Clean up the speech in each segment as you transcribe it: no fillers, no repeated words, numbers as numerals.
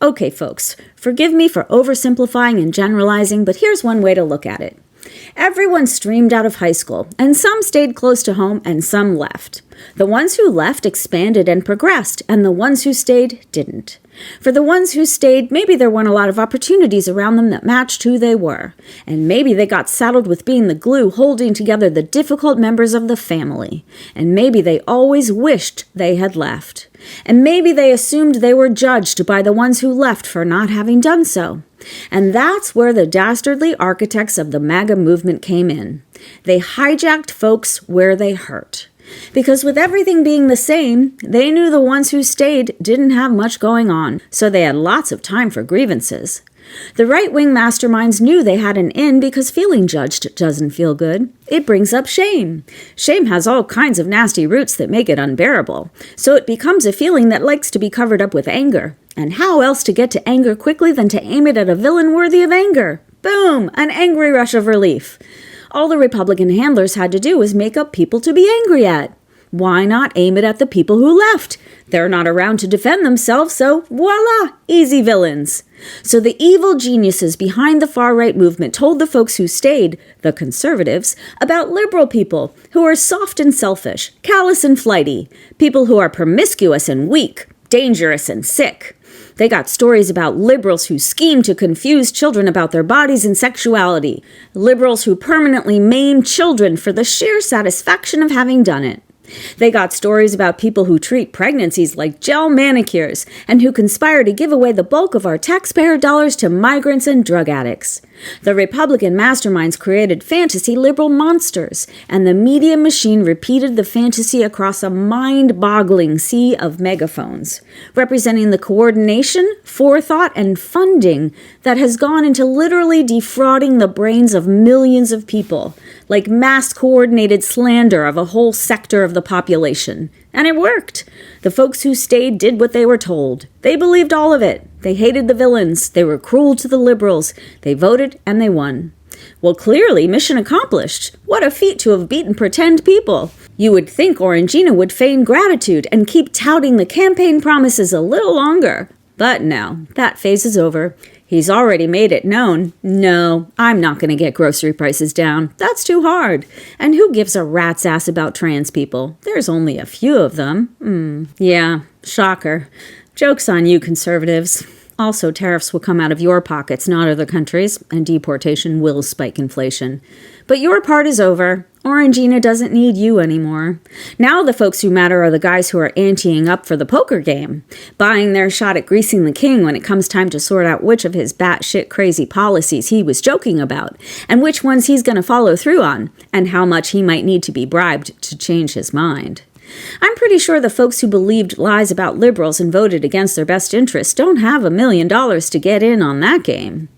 Okay, folks, forgive me for oversimplifying and generalizing, but here's one way to look at it. Everyone streamed out of high school, and some stayed close to home and some left. The ones who left expanded and progressed, and the ones who stayed didn't. For the ones who stayed, maybe there weren't a lot of opportunities around them that matched who they were, and maybe they got saddled with being the glue holding together the difficult members of the family, and maybe they always wished they had left, and maybe they assumed they were judged by the ones who left for not having done so. And that's where the dastardly architects of the MAGA movement came in. They hijacked folks where they hurt. Because with everything being the same, they knew the ones who stayed didn't have much going on, so they had lots of time for grievances. The right-wing masterminds knew they had an in because feeling judged doesn't feel good. It brings up shame. Shame has all kinds of nasty roots that make it unbearable, so it becomes a feeling that likes to be covered up with anger. And how else to get to anger quickly than to aim it at a villain worthy of anger? Boom! An angry rush of relief. All the Republican handlers had to do was make up people to be angry at. Why not aim it at the people who left? They're not around to defend themselves, so voila, easy villains. So the evil geniuses behind the far-right movement told the folks who stayed, the conservatives, about liberal people who are soft and selfish, callous and flighty, people who are promiscuous and weak, dangerous and sick. They got stories about liberals who scheme to confuse children about their bodies and sexuality, liberals who permanently maim children for the sheer satisfaction of having done it. They got stories about people who treat pregnancies like gel manicures and who conspire to give away the bulk of our taxpayer dollars to migrants and drug addicts. The Republican masterminds created fantasy liberal monsters, and the media machine repeated the fantasy across a mind-boggling sea of megaphones, representing the coordination, forethought, and funding that has gone into literally defrauding the brains of millions of people, like mass-coordinated slander of a whole sector of the population. And it worked. The folks who stayed did what they were told. They believed all of it. They hated the villains. They were cruel to the liberals. They voted and they won. Well, clearly, mission accomplished. What a feat to have beaten pretend people. You would think Orangina would feign gratitude and keep touting the campaign promises a little longer. But no, that phase is over. He's already made it known. No, I'm not going to get grocery prices down. That's too hard. And who gives a rat's ass about trans people? There's only a few of them. Yeah, shocker. Joke's on you, conservatives. Also, tariffs will come out of your pockets, not other countries, and deportation will spike inflation. But your part is over. Orangina doesn't need you anymore. Now the folks who matter are the guys who are anteing up for the poker game, buying their shot at greasing the king when it comes time to sort out which of his batshit crazy policies he was joking about, and which ones he's going to follow through on, and how much he might need to be bribed to change his mind. I'm pretty sure the folks who believed lies about liberals and voted against their best interests don't have $1 million to get in on that game.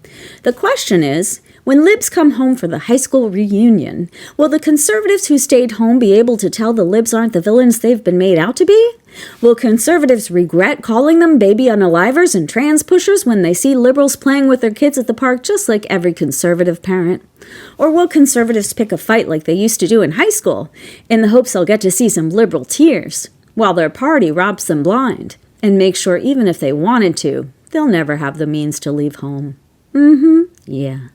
The question is, when libs come home for the high school reunion, will the conservatives who stayed home be able to tell the libs aren't the villains they've been made out to be? Will conservatives regret calling them baby unalivers and trans pushers when they see liberals playing with their kids at the park just like every conservative parent? Or will conservatives pick a fight like they used to do in high school in the hopes they'll get to see some liberal tears while their party robs them blind and make sure even if they wanted to, they'll never have the means to leave home? Yeah.